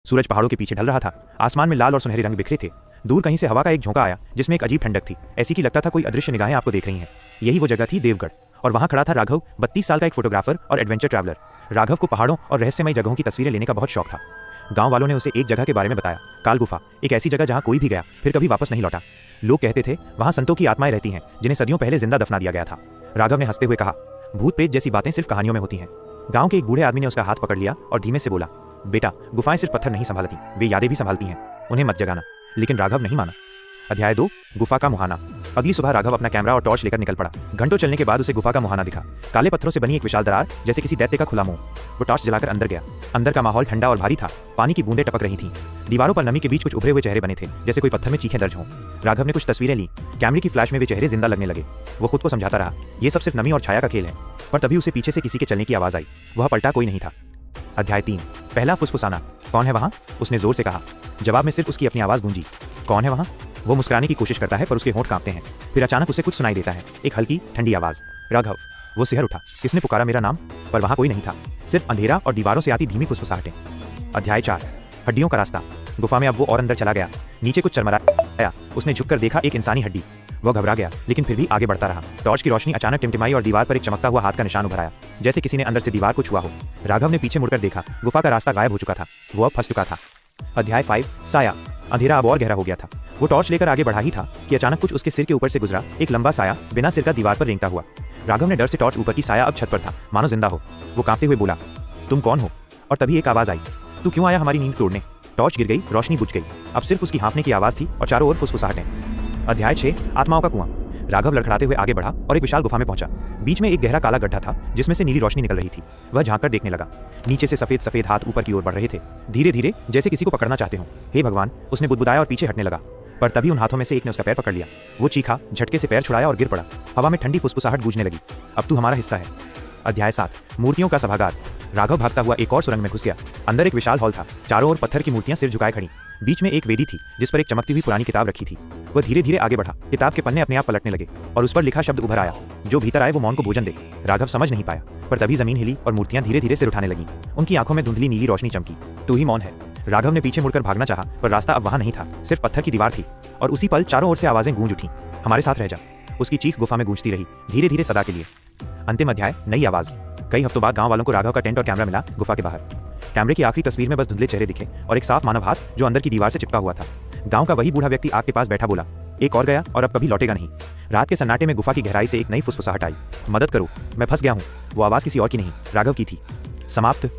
सूरज पहाड़ों के पीछे ढल रहा था। आसमान में लाल और सुनहरे रंग बिखरे थे। दूर कहीं से हवा का एक झोंका आया जिसमें एक अजीब ठंडक थी, ऐसी कि लगता था कोई अदृश्य निगाहें आपको देख रही हैं। यही वो जगह थी, देवगढ़। और वहां खड़ा था राघव, 32 साल का एक फोटोग्राफर और एडवेंचर ट्रैवलर। राघव को पहाड़ों और रहस्यमय जगहों की तस्वीरें लेने का बहुत शौक था। गांव वालों ने उसे एक जगह के बारे में बताया, काल गुफा, एक ऐसी जगह जहां कोई भी गया फिर कभी वापस नहीं लौटा। लोग कहते थे वहां संतों की आत्माएं रहती हैं जिन्हें सदियों पहले जिंदा दफना दिया गया था। राघव ने हंसते हुए कहा, भूत प्रेत जैसी बातें सिर्फ कहानियों में होती हैं। गांव के एक बूढ़े आदमी ने उसका हाथ पकड़ लिया और धीमे से बोला, बेटा, गुफाएं सिर्फ पत्थर नहीं संभालती, वे यादें भी संभालती हैं, उन्हें मत जगाना। लेकिन राघव नहीं माना। अध्याय 2, गुफा का मुहाना। अगली सुबह राघव अपना कैमरा और टॉर्च लेकर निकल पड़ा। घंटों चलने के बाद उसे गुफा का मुहाना दिखा। काले पत्थरों से बनी एक विशाल दरार, जैसे किसी दैत्य का खुला मुंह। वो टॉर्च जलाकर अंदर गया। अंदर का माहौल ठंडा और भारी था। पानी की बूंदें टपक रही थीं। दीवारों पर नमी के बीच कुछ उभरे हुए चेहरे बने थे, जैसे कोई पत्थर में चीखें दर्ज हों। राघव ने कुछ तस्वीरें ली। कैमरे की फ्लैश में वे चेहरे जिंदा लगने लगे। वो खुद को समझाता रहा, ये सब सिर्फ नमी और छाया का खेल है। पर तभी उसे पीछे से किसी के चलने की आवाज आई। वह पलटा, कोई नहीं था। अध्याय 3, पहला फुसफुसाना। कौन है वहां? उसने जोर से कहा। जवाब में सिर्फ उसकी अपनी आवाज गूंजी। कौन है वहां? वो मुस्कुराने की कोशिश करता है पर उसके होंठ कांपते हैं। फिर अचानक उसे कुछ सुनाई देता है, एक हल्की ठंडी आवाज, राघव। वो सिहर उठा। किसने पुकारा मेरा नाम? पर वहां कोई नहीं था, सिर्फ अंधेरा और दीवारों से आती धीमी फुसफुसाहटें। अध्याय 4, हड्डियों का रास्ता। गुफा में अब वो और अंदर चला गया। नीचे कुछ चरमराया। उसने झुककर देखा, एक इंसानी हड्डी। वो घबरा गया लेकिन फिर भी आगे बढ़ता रहा। टॉर्च की रोशनी अचानक टिमटिमाई और दीवार पर एक चमकता हुआ हाथ का निशान उभर आया, जैसे किसी ने अंदर से दीवार को छुआ हो। राघव ने पीछे मुड़कर देखा। गुफा का रास्ता गायब हो चुका था। वो अब फंस चुका था। अध्याय 5, साया। अंधेरा अब और गहरा हो गया था। वो टॉर्च लेकर आगे बढ़ा ही था कि अचानक कुछ उसके सिर के ऊपर से गुजरा, एक लंबा साया, बिना सिर का दीवार पर रेंगता हुआ। राघव ने डर से टॉर्च ऊपर की, साया अब छत पर था, मानो जिंदा हो। वो कांपते हुए बोला, तुम कौन हो? और तभी एक आवाज आई, तू क्यों आया हमारी नींद तोड़ने? टॉर्च गिर गई, रोशनी बुझ गई। अब सिर्फ उसकी हाँफने की आवाज थी और चारों ओर फुसफुसाहटें। अध्याय 6, आत्माओं का कुआं। राघव लड़खड़ाते हुए आगे बढ़ा और एक विशाल गुफा में पहुंचा। बीच में एक गहरा काला गड्ढा था जिसमें से नीली रोशनी निकल रही थी। वह झांककर देखने लगा। नीचे से सफेद सफेद हाथ ऊपर की ओर बढ़ रहे थे, धीरे धीरे, जैसे किसी को पकड़ना चाहते हो। हे भगवान, उसने बुदबुदाया और पीछे हटने लगा। पर तभी उन हाथों में से एक ने उसका पैर पकड़ लिया। वो चीखा, झटके से पैर छुड़ाया और गिर पड़ा। हवा में ठंडी फुसफुसाहट गूंजने लगी, अब तू हमारा हिस्सा है। अध्याय 7, मूर्तियों का सभागार। राघव भागता हुआ एक और सुरंग में घुस गया। अंदर एक विशाल हॉल था। चारों ओर पत्थर की मूर्तियां सिर झुकाए खड़ी। बीच में एक वेदी थी जिस पर एक चमकती हुई पुरानी किताब रखी थी। वह धीरे धीरे आगे बढ़ा। किताब के पन्ने अपने आप पलटने लगे और उस पर लिखा शब्द उभर आया, जो भीतर आए वो मौन को भोजन दे। राघव समझ नहीं पाया, पर तभी जमीन हिली और मूर्तियां धीरे धीरे सिर उठाने लगीं। उनकी आंखों में धुंधली नीली रोशनी चमकी। तू ही मौन है। राघव ने पीछे मुड़कर भागना चाहा, पर रास्ता अब वहां नहीं था, सिर्फ पत्थर की दीवार थी। और उसी पल चारों ओर से आवाजें गूंज उठी, हमारे साथ रह जा। उसकी चीख गुफा में गूंजती रही, धीरे धीरे सदा के लिए। अंतिम अध्याय, नई आवाज। कई हफ्तों बाद गांव वालों को राघव का टेंट और कैमरा मिला। गुफा के बाहर कैमरे की आखिरी तस्वीर में बस धुंधले चेहरे दिखे और एक साफ मानव हाथ जो अंदर की दीवार से चिपका हुआ था। गांव का वही बूढ़ा व्यक्ति आग के पास बैठा बोला, एक और गया और अब कभी लौटेगा नहीं। रात के सन्नाटे में गुफा की गहराई से एक नई फुसफुसाहट आई, मदद करो, मैं फंस गया हूं। वो आवाज किसी और की नहीं, राघव की थी। समाप्त।